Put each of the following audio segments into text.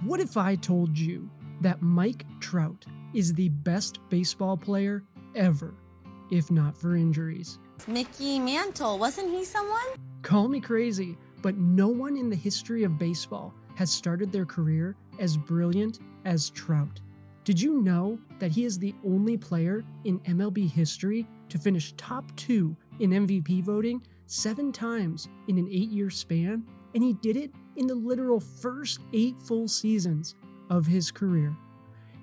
What if I told you that Mike Trout is the best baseball player ever, if not for injuries? Mickey Mantle, wasn't he someone? Call me crazy, but no one in the history of baseball has started their career as brilliant as Trout. Did you know that he is the only player in MLB history to finish top 2 in MVP voting 7 times in an 8-year span? And he did it in the literal first 8 full seasons of his career.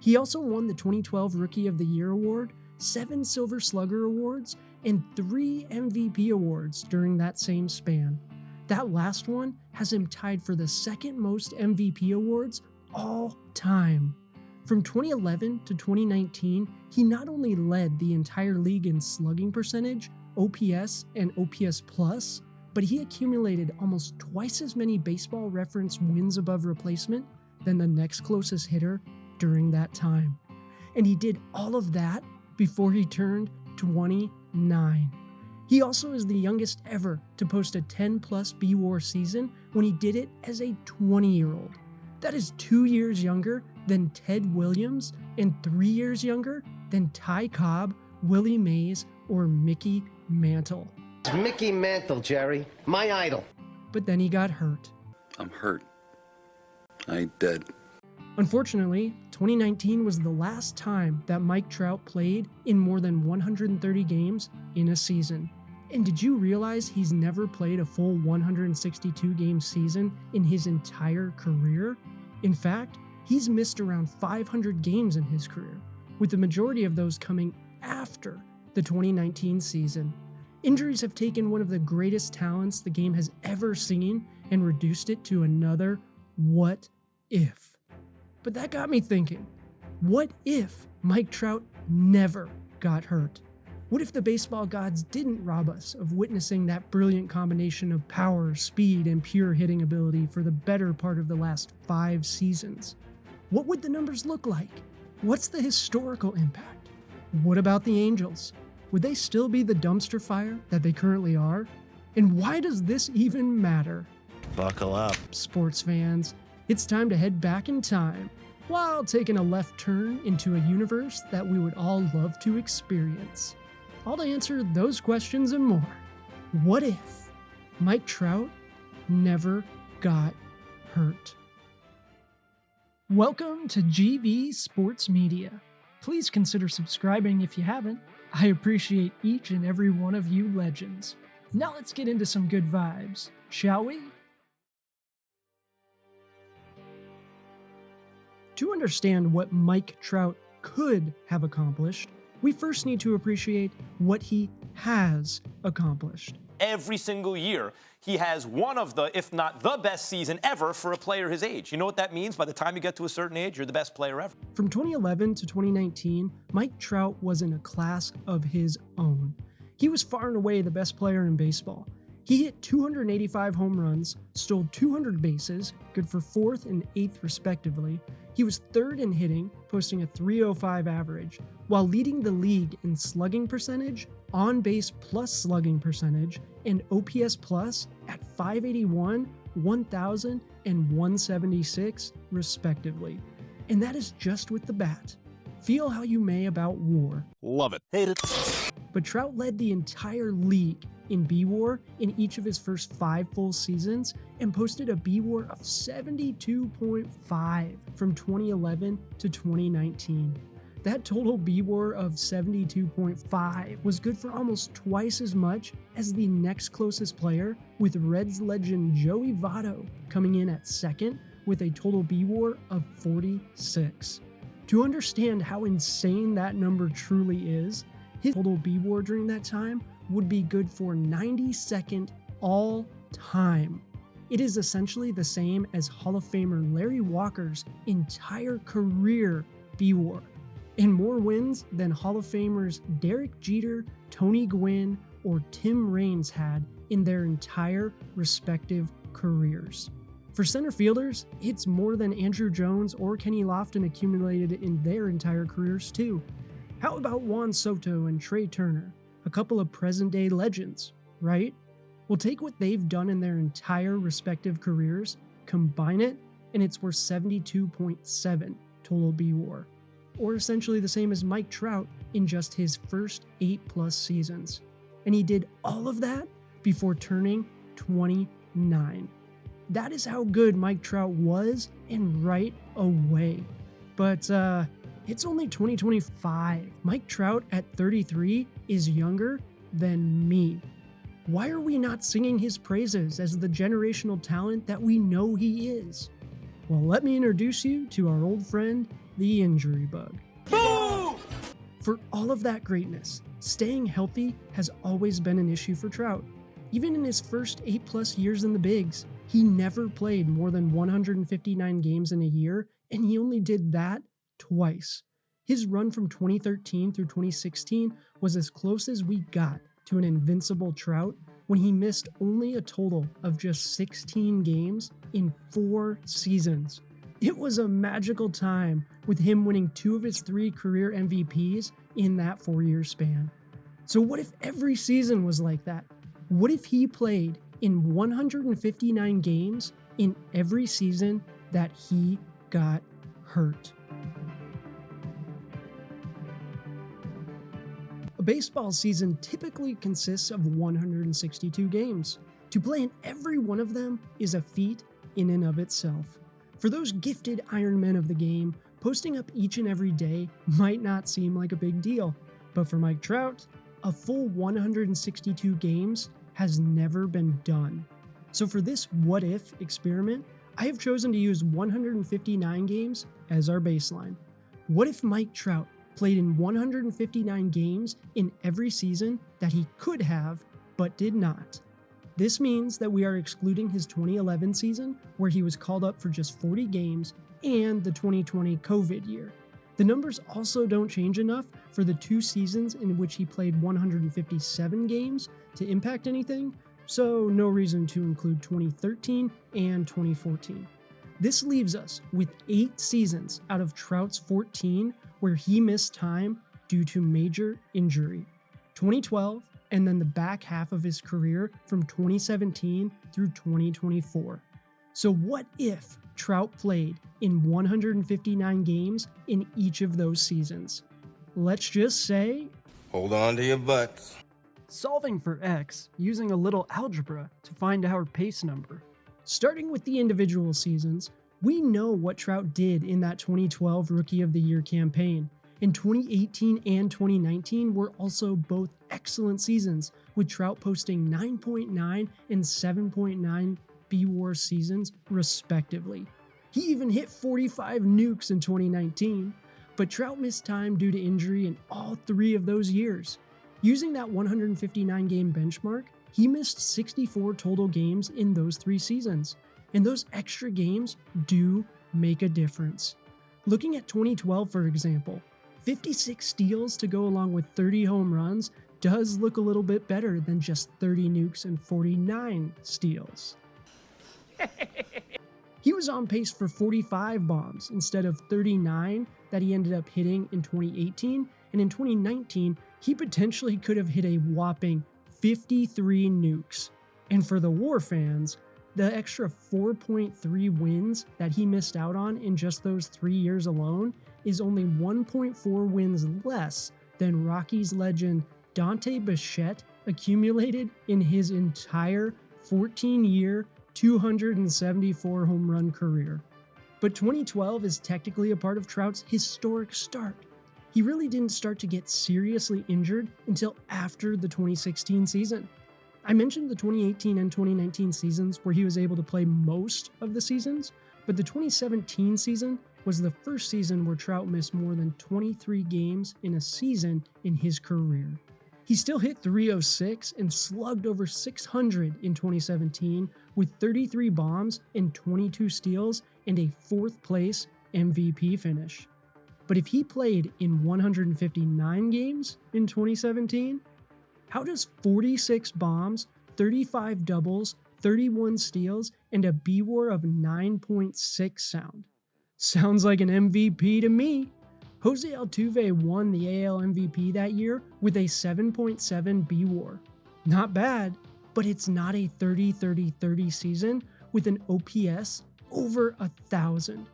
He also won the 2012 Rookie of the Year award, 7 Silver Slugger awards, and 3 MVP awards during that same span. That last one has him tied for the second most MVP awards all time. From 2011 to 2019, he not only led the entire league in slugging percentage, OPS, and OPS+, but he accumulated almost twice as many Baseball Reference wins above replacement than the next closest hitter during that time. And he did all of that before he turned 29. He also is the youngest ever to post a 10-plus B-WAR season when he did it as a 20-year-old. That is 2 years younger than Ted Williams and 3 years younger than Ty Cobb, Willie Mays, or Mickey Mantle. It's Mickey Mantle, Jerry. My idol. But then he got hurt. I'm hurt. I ain't dead. Unfortunately, 2019 was the last time that Mike Trout played in more than 130 games in a season. And did you realize he's never played a full 162-game season in his entire career? In fact, he's missed around 500 games in his career, with the majority of those coming after the 2019 season. Injuries have taken one of the greatest talents the game has ever seen and reduced it to another what if. But that got me thinking, what if Mike Trout never got hurt? What if the baseball gods didn't rob us of witnessing that brilliant combination of power, speed, and pure hitting ability for the better part of the last 5 seasons? What would the numbers look like? What's the historical impact? What about the Angels? Would they still be the dumpster fire that they currently are? And why does this even matter? Buckle up, sports fans. It's time to head back in time, while taking a left turn into a universe that we would all love to experience. All to answer those questions and more. What if Mike Trout never got hurt? Welcome to GV Sports Media. Please consider subscribing if you haven't. I appreciate each and every one of you legends. Now let's get into some good vibes, shall we? To understand what Mike Trout could have accomplished, we first need to appreciate what he has accomplished. Every single year, he has one of the, if not the best season ever for a player his age. You know what that means? By the time you get to a certain age, you're the best player ever. From 2011 to 2019, Mike Trout was in a class of his own. He was far and away the best player in baseball. He hit 285 home runs, stole 200 bases, good for 4th and 8th respectively. He was 3rd in hitting, posting a .305 average, while leading the league in slugging percentage, on-base plus slugging percentage, and OPS plus at 581, 1,000, and 176 respectively. And that is just with the bat. Feel how you may about WAR. love it, hate it. But Trout led the entire league in B-WAR in each of his first 5 full seasons and posted a B-WAR of 72.5 from 2011 to 2019. That total B-WAR of 72.5 was good for almost twice as much as the next closest player, with Reds legend Joey Votto coming in at 2nd with a total B-WAR of 46. To understand how insane that number truly is, his total B-WAR during that time would be good for 92nd all time. It is essentially the same as Hall of Famer Larry Walker's entire career B-WAR, and more wins than Hall of Famers Derek Jeter, Tony Gwynn, or Tim Raines had in their entire respective careers. For center fielders, it's more than Andrew Jones or Kenny Lofton accumulated in their entire careers too. How about Juan Soto and Trey Turner? A couple of present-day legends, right? Well, take what they've done in their entire respective careers, combine it, and it's worth 72.7 total B-WAR, or essentially the same as Mike Trout in just his first 8+ seasons. And he did all of that before turning 29. That is how good Mike Trout was, and right away. But it's only 2025. Mike Trout at 33 is younger than me. Why are we not singing his praises as the generational talent that we know he is? Well, let me introduce you to our old friend, the injury bug. Boom! For all of that greatness, staying healthy has always been an issue for Trout. Even in his first 8+ years in the bigs, he never played more than 159 games in a year, and he only did that twice. His run from 2013 through 2016 was as close as we got to an invincible Trout when he missed only a total of just 16 games in 4 seasons. It was a magical time with him winning 2 of his 3 career MVPs in that 4-year span. So what if every season was like that? What if he played in 159 games in every season that he got hurt? A baseball season typically consists of 162 games. To play in every one of them is a feat in and of itself. For those gifted Iron Men of the game, posting up each and every day might not seem like a big deal, but for Mike Trout, a full 162 games has never been done. So for this what if experiment, I have chosen to use 159 games as our baseline. What if Mike Trout played in 159 games in every season that he could have, but did not? This means that we are excluding his 2011 season, where he was called up for just 40 games, and the 2020 COVID year. The numbers also don't change enough for the 2 seasons in which he played 157 games to impact anything, so no reason to include 2013 and 2014. This leaves us with 8 seasons out of Trout's 14 where he missed time due to major injury. 2012, and then the back half of his career from 2017 through 2024. So what if Trout played in 159 games in each of those seasons? Let's just say, Hold on to your butts. solving for x using a little algebra to find our pace number. Starting with the individual seasons, we know what Trout did in that 2012 Rookie of the Year campaign. And 2018 and 2019 were also both excellent seasons, with Trout posting 9.9 and 7.9 B-WAR seasons respectively. He even hit 45 nukes in 2019, but Trout missed time due to injury in all 3 of those years. Using that 159 game benchmark, he missed 64 total games in those 3 seasons, and those extra games do make a difference. Looking at 2012, for example, 56 steals to go along with 30 home runs does look a little bit better than just 30 nukes and 49 steals. He was on pace for 45 bombs instead of 39 that he ended up hitting in 2018, and in 2019, he potentially could have hit a whopping 53 nukes. And for the WAR fans, the extra 4.3 wins that he missed out on in just those 3 years alone is only 1.4 wins less than Rockies legend Dante Bichette accumulated in his entire 14-year, 274 home run career. But 2012 is technically a part of Trout's historic start. He really didn't start to get seriously injured until after the 2016 season. I mentioned the 2018 and 2019 seasons where he was able to play most of the seasons, but the 2017 season was the first season where Trout missed more than 23 games in a season in his career. He still hit .306 and slugged over 600 in 2017 with 33 bombs and 22 steals and a 4th place MVP finish. But if he played in 159 games in 2017, how does 46 bombs, 35 doubles, 31 steals, and a B-WAR of 9.6 sound? Sounds like an MVP to me. Jose Altuve won the AL MVP that year with a 7.7 B-WAR. Not bad, but it's not a 30-30-30 season with an OPS over 1,000.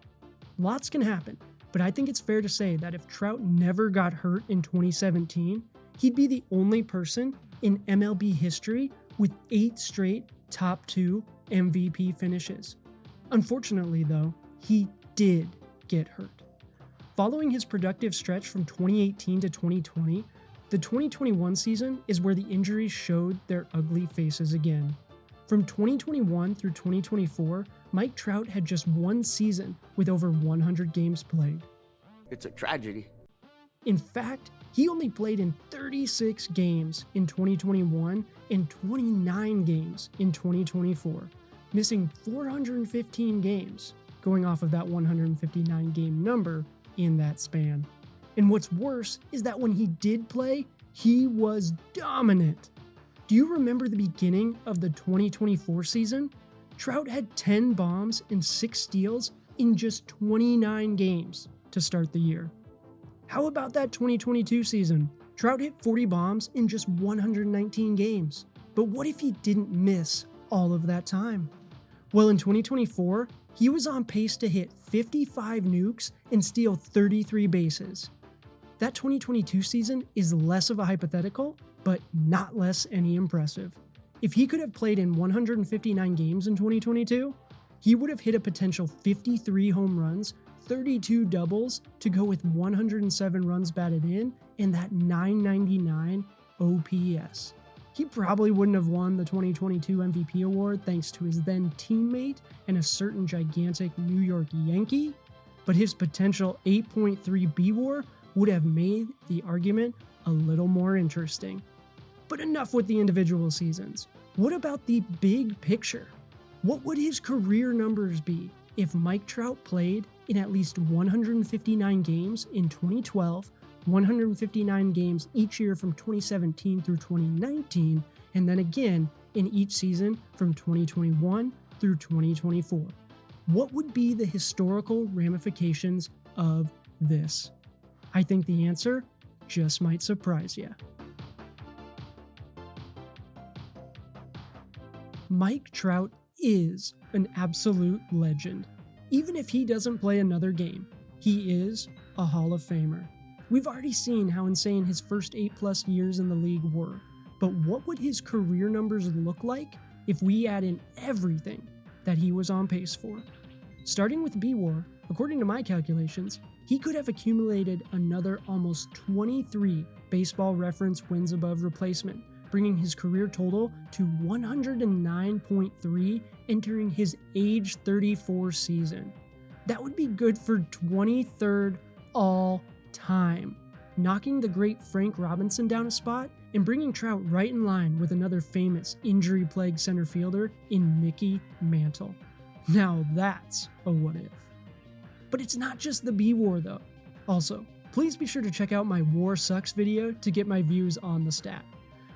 Lots can happen, but I think it's fair to say that if Trout never got hurt in 2017, he'd be the only person in MLB history with 8 straight top 2 MVP finishes. Unfortunately, though, he did get hurt. Following his productive stretch from 2018 to 2020, the 2021 season is where the injuries showed their ugly faces again. From 2021 through 2024, Mike Trout had just one season with over 100 games played. It's a tragedy. In fact, he only played in 36 games in 2021 and 29 games in 2024, missing 415 games, going off of that 159 game number in that span. And what's worse is that when he did play, he was dominant. Do you remember the beginning of the 2024 season? Trout had 10 bombs and 6 steals in just 29 games to start the year. How about that 2022 season? Trout hit 40 bombs in just 119 games. But what if he didn't miss all of that time? Well, in 2024, he was on pace to hit 55 nukes and steal 33 bases. That 2022 season is less of a hypothetical, but not less any impressive. If he could have played in 159 games in 2022, he would have hit a potential 53 home runs, 32 doubles to go with 107 runs batted in, and that 999 OPS. He probably wouldn't have won the 2022 MVP award thanks to his then teammate and a certain gigantic New York Yankee, but his potential 8.3 B-WAR would have made the argument a little more interesting. But enough with the individual seasons. What about the big picture? What would his career numbers be if Mike Trout played in at least 159 games in 2012, 159 games each year from 2017 through 2019, and then again in each season from 2021 through 2024? What would be the historical ramifications of this? I think the answer just might surprise you. Mike Trout is an absolute legend. Even if he doesn't play another game, he is a Hall of Famer. We've already seen how insane his first 8+ years in the league were, but what would his career numbers look like if we add in everything that he was on pace for? Starting with B-WAR, according to my calculations, he could have accumulated another almost 23 Baseball Reference wins above replacement, bringing his career total to 109.3 entering his age 34 season. That would be good for 23rd all time, knocking the great Frank Robinson down a spot and bringing Trout right in line with another famous injury-plagued center fielder in Mickey Mantle. Now that's a what if. But it's not just the B-WAR though. Also, please be sure to check out my WAR Sucks video to get my views on the stat.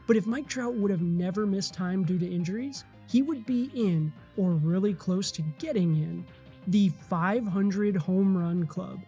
But if Mike Trout would have never missed time due to injuries, he would be in, or really close to getting in, the 500 home run club.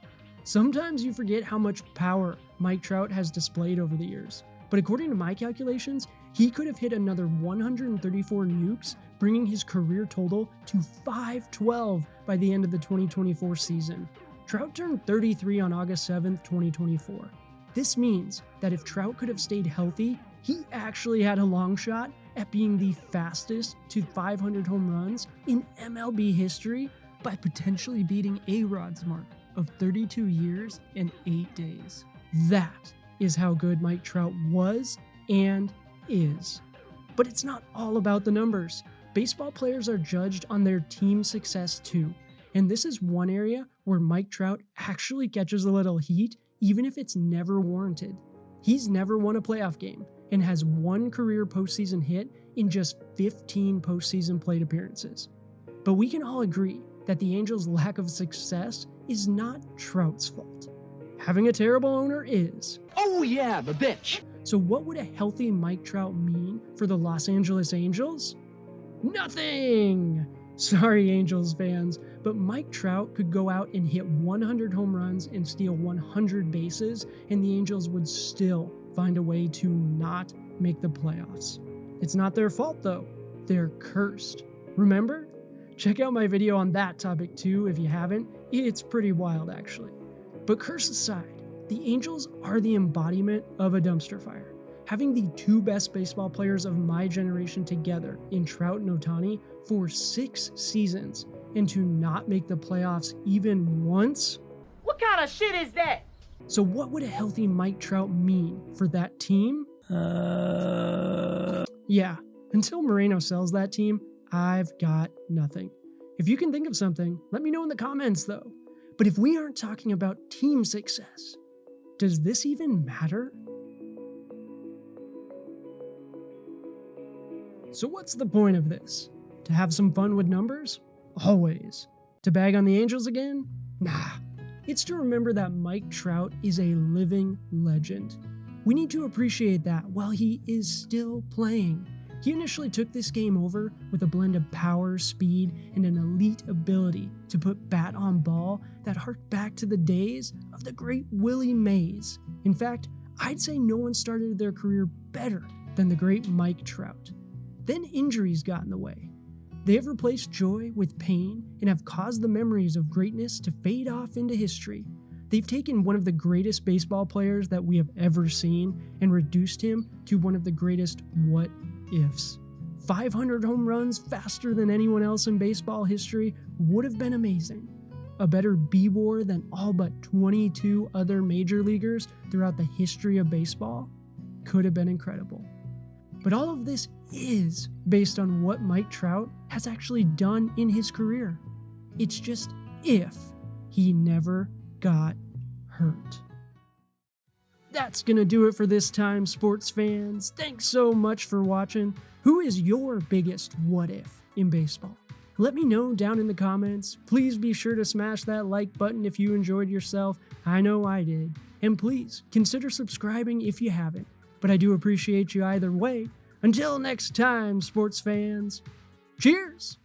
Sometimes you forget how much power Mike Trout has displayed over the years, but according to my calculations, he could have hit another 134 nukes, bringing his career total to 512 by the end of the 2024 season. Trout turned 33 on August 7th, 2024. This means that if Trout could have stayed healthy, he actually had a long shot at being the fastest to 500 home runs in MLB history by potentially beating A-Rod's mark of 32 years and 8 days. That is how good Mike Trout was and is. But it's not all about the numbers. Baseball players are judged on their team success too, and this is one area where Mike Trout actually catches a little heat even if it's never warranted. He's never won a playoff game and has one career postseason hit in just 15 postseason plate appearances. But we can all agree that the Angels' lack of success is not Trout's fault. Having a terrible owner is. Oh yeah, the bitch! So what would a healthy Mike Trout mean for the Los Angeles Angels? Nothing! Sorry, Angels fans, but Mike Trout could go out and hit 100 home runs and steal 100 bases, and the Angels would still find a way to not make the playoffs. It's not their fault though. They're cursed. Remember? Check out my video on that topic too if you haven't. It's pretty wild actually. But curse aside, the Angels are the embodiment of a dumpster fire. Having the two best baseball players of my generation together in Trout and Ohtani for 6 seasons and to not make the playoffs even once? What kind of shit is that? So what would a healthy Mike Trout mean for that team? Yeah, until Moreno sells that team, I've got nothing. If you can think of something, let me know in the comments though. But if we aren't talking about team success, does this even matter? So what's the point of this? To have some fun with numbers? Always. To bag on the Angels again? Nah. It's to remember that Mike Trout is a living legend. We need to appreciate that while he is still playing. He initially took this game over with a blend of power, speed, and an elite ability to put bat on ball that harked back to the days of the great Willie Mays. In fact, I'd say no one started their career better than the great Mike Trout. Then injuries got in the way. They have replaced joy with pain and have caused the memories of greatness to fade off into history. They've taken one of the greatest baseball players that we have ever seen and reduced him to one of the greatest what-ifs. 500 home runs faster than anyone else in baseball history would have been amazing. A better B-WAR than all but 22 other major leaguers throughout the history of baseball could have been incredible. But all of this is based on what Mike Trout has actually done in his career. It's just if he never got hurt. That's gonna do it for this time, sports fans. Thanks so much for watching. Who is your biggest what if in baseball? Let me know down in the comments. Please be sure to smash that like button if you enjoyed yourself. I know I did. And please consider subscribing if you haven't. But I do appreciate you either way. Until next time, sports fans, cheers!